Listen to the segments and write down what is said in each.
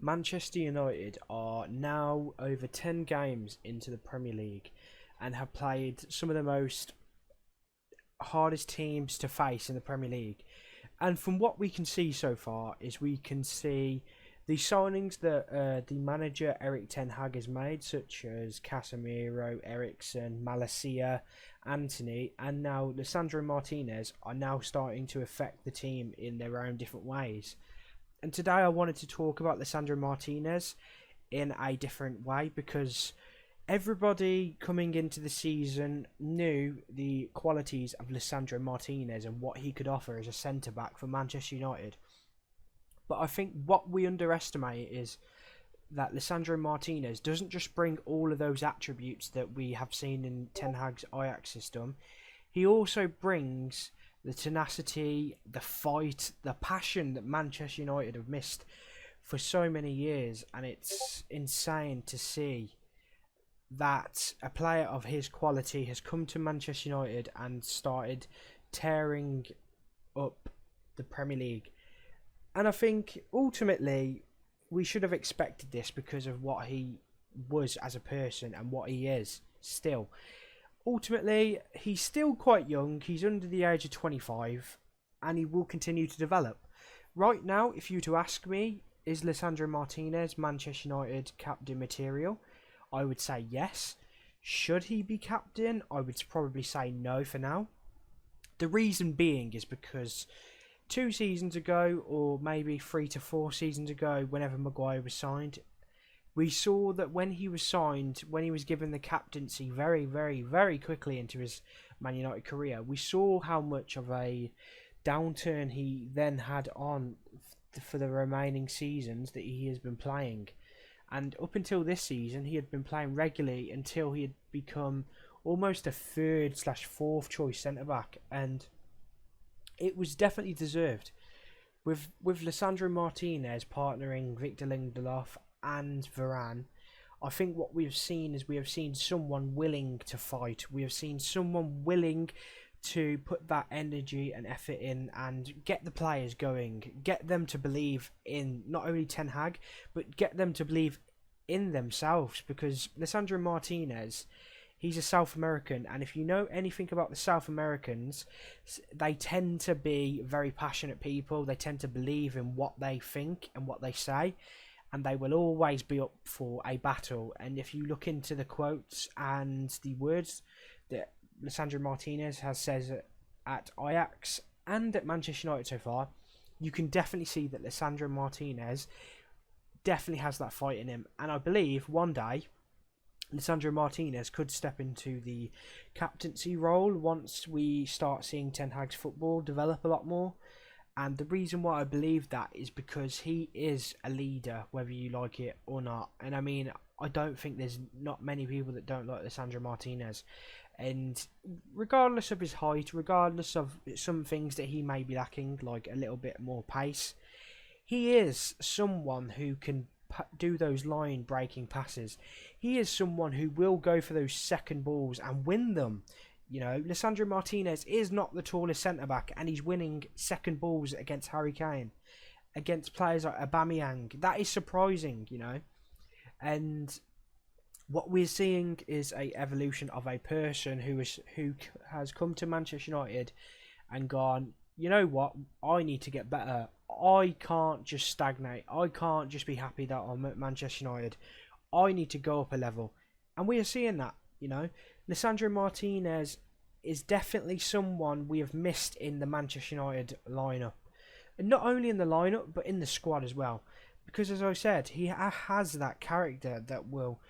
Manchester United are now over 10 games into the Premier League and have played some of the most hardest teams to face in the Premier League. And from what we can see so far is we can see the signings that the manager Ten Hag has made, such as Casemiro, Eriksen, Malacia, Anthony, and now Lisandro Martinez, are now starting to affect the team in their own different ways. And today I wanted to talk about Lisandro Martinez in a different way because everybody coming into the season knew the qualities of Lisandro Martinez and what he could offer as a centre-back for Manchester United. But I think what we underestimate is that Lisandro Martinez doesn't just bring all of those attributes that we have seen in Ten Hag's Ajax system. He also brings the tenacity, the fight, the passion that Manchester United have missed for so many years. And it's insane to see that a player of his quality has come to Manchester United and started tearing up the Premier League. And I think ultimately we should have expected this because of what he was as a person and what he is still. Ultimately, he's still quite young. He's under the age of 25 and he will continue to develop. Right now, if you were to ask me, is Lisandro Martinez Manchester United captain material? I would say yes. Should he be captain? I would probably say no for now. The reason being is because 2 seasons ago, or maybe 3 to 4 seasons ago, whenever Maguire was signed, we saw that when he was signed, when he was given the captaincy very, very, very quickly into his Man United career, we saw how much of a downturn he then had on for the remaining seasons that he has been playing. And up until this season, he had been playing regularly until he had become almost a 3rd/4th choice centre-back. And it was definitely deserved. With Lisandro Martinez partnering Victor Lindelof and Varane, I think what we have seen is we have seen someone willing to fight. We have seen someone willing to put that energy and effort in and get the players going, get them to believe in not only Ten Hag, but get them to believe in themselves, because Lisandro Martinez, he's a South American, and if you know anything about the South Americans, they tend to be very passionate people. They tend to believe in what they think and what they say, and they will always be up for a battle. And if you look into the quotes and the words that Lisandro Martinez has said at Ajax and at Manchester United so far, you can definitely see that Lisandro Martinez definitely has that fight in him. And I believe one day Lisandro Martinez could step into the captaincy role once we start seeing Ten Hag's football develop a lot more. And the reason why I believe that is because he is a leader, whether you like it or not. And I mean, I don't think there's not many people that don't like Lisandro Martinez. And regardless of his height, regardless of some things that he may be lacking, like a little bit more pace, he is someone who can do those line-breaking passes. He is someone who will go for those second balls and win them. You know, Lisandro Martinez is not the tallest centre-back, and he's winning second balls against Harry Kane, against players like Aubameyang. That is surprising, you know. And what we're seeing is a evolution of a person who has come to Manchester United and gone, you know what, I need to get better. I can't just stagnate. I can't just be happy that I'm at Manchester United. I need to go up a level. And we are seeing that, you know. Lisandro Martinez is definitely someone we have missed in the Manchester United lineup. And not only in the lineup, but in the squad as well. Because as I said, he has that character that will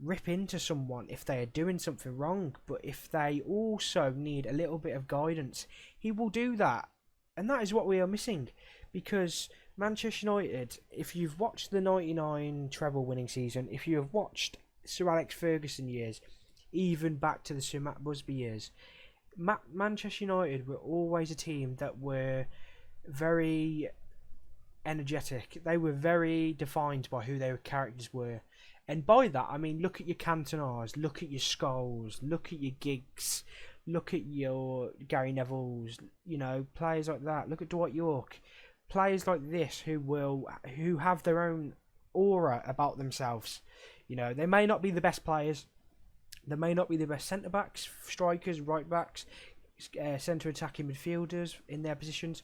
rip into someone if they are doing something wrong. But if they also need a little bit of guidance, he will do that. And that is what we are missing. Because Manchester United, if you've watched the 99 treble winning season, if you have watched Sir Alex Ferguson years, even back to the Sir Matt Busby years, Manchester United were always a team that were very energetic. They were very defined by who their characters were. And by that, I mean, look at your Cantonars, look at your Scholes, look at your Giggs, look at your Gary Nevilles, you know, players like that. Look at Dwight York. Players like this who have their own aura about themselves. You know, they may not be the best players, they may not be the best centre backs, strikers, right backs, centre attacking midfielders in their positions,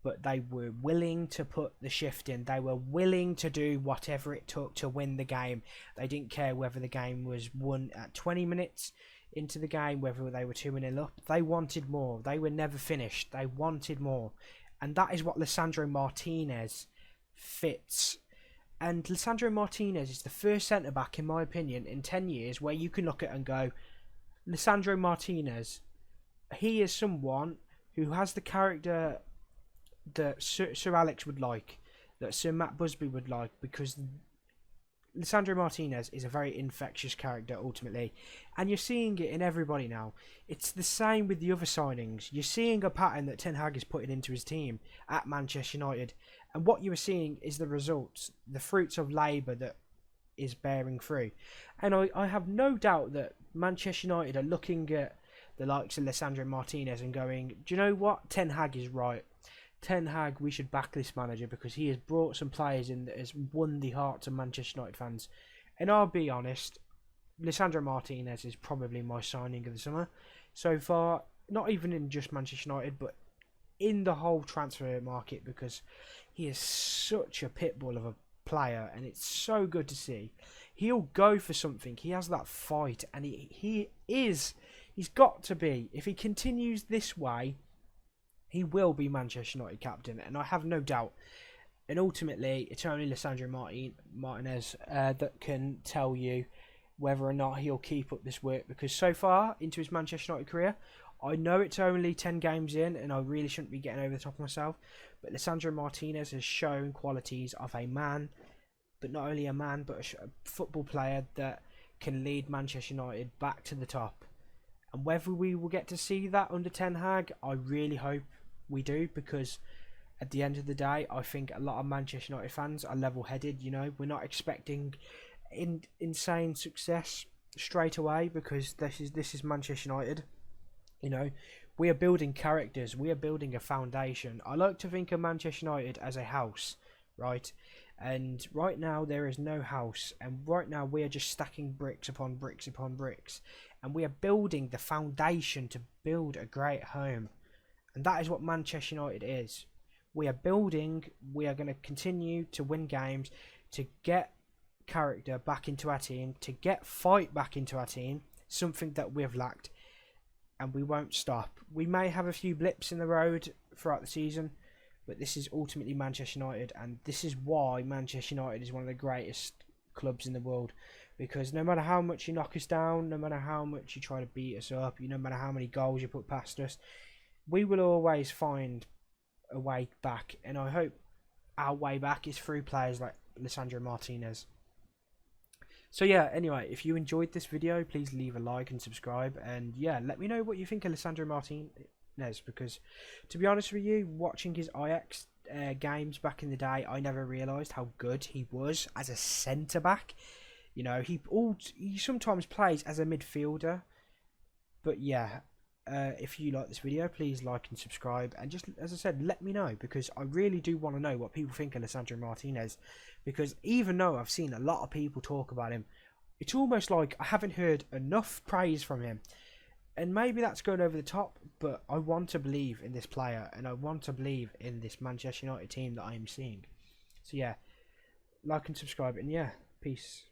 but they were willing to put the shift in. They were willing to do whatever it took to win the game. They didn't care whether the game was won at 20 minutes into the game, whether they were 2-0 up. They wanted more. They were never finished. They wanted more. And that is what Lisandro Martinez fits. And Lisandro Martinez is the first centre-back, in my opinion, in 10 years where you can look at and go, Lisandro Martinez, he is someone who has the character that Sir Alex would like, that Sir Matt Busby would like, because Lisandro Martinez is a very infectious character ultimately, and you're seeing it in everybody now. It's the same with the other signings. You're seeing a pattern that Ten Hag is putting into his team at Manchester United, and what you are seeing is the results, the fruits of labour that is bearing fruit. And I have no doubt that Manchester United are looking at the likes of Lisandro Martinez and going, do you know what? Ten Hag is right. Ten Hag, we should back this manager because he has brought some players in that has won the hearts of Manchester United fans. And I'll be honest, Lisandro Martinez is probably my signing of the summer so far. Not even in just Manchester United, but in the whole transfer market, because he is such a pit bull of a player and it's so good to see. He'll go for something. He has that fight, and he's got to be, if he continues this way, he will be Manchester United captain, and I have no doubt. And ultimately, it's only Lisandro Martinez that can tell you whether or not he'll keep up this work, because so far into his Manchester United career, I know it's only 10 games in, and I really shouldn't be getting over the top of myself, but Lisandro Martinez has shown qualities of a man, but not only a man, but a football player that can lead Manchester United back to the top. And whether we will get to see that under Ten Hag, I really hope we do, because at the end of the day, I think a lot of Manchester United fans are level-headed. You know, we're not expecting insane success straight away, because this is Manchester United. You know, we are building characters, we are building a foundation. I like to think of Manchester United as a house, right? And right now there is no house, and right now we are just stacking bricks upon bricks upon bricks, and we are building the foundation to build a great home. And that is what Manchester United is. We are building, we are going to continue to win games, to get character back into our team, to get fight back into our team, something that we have lacked, and we won't stop. We may have a few blips in the road throughout the season, but this is ultimately Manchester United, and this is why Manchester United is one of the greatest clubs in the world, because no matter how much you knock us down, no matter how much you try to beat us up, no matter how many goals you put past us, we will always find a way back, and I hope our way back is through players like Lisandro Martinez. So yeah, anyway, if you enjoyed this video, please leave a like and subscribe, and yeah, let me know what you think of Lisandro Martinez, because to be honest with you, watching his Ajax games back in the day, I never realised how good he was as a centre-back. You know, he sometimes plays as a midfielder, but yeah, if you like this video, please like and subscribe, and just, as I said, let me know, because I really do want to know what people think of Lisandro Martinez, because even though I've seen a lot of people talk about him, it's almost like I haven't heard enough praise from him, and maybe that's going over the top, but I want to believe in this player, and I want to believe in this Manchester United team that I am seeing. So yeah, like and subscribe, and yeah, peace.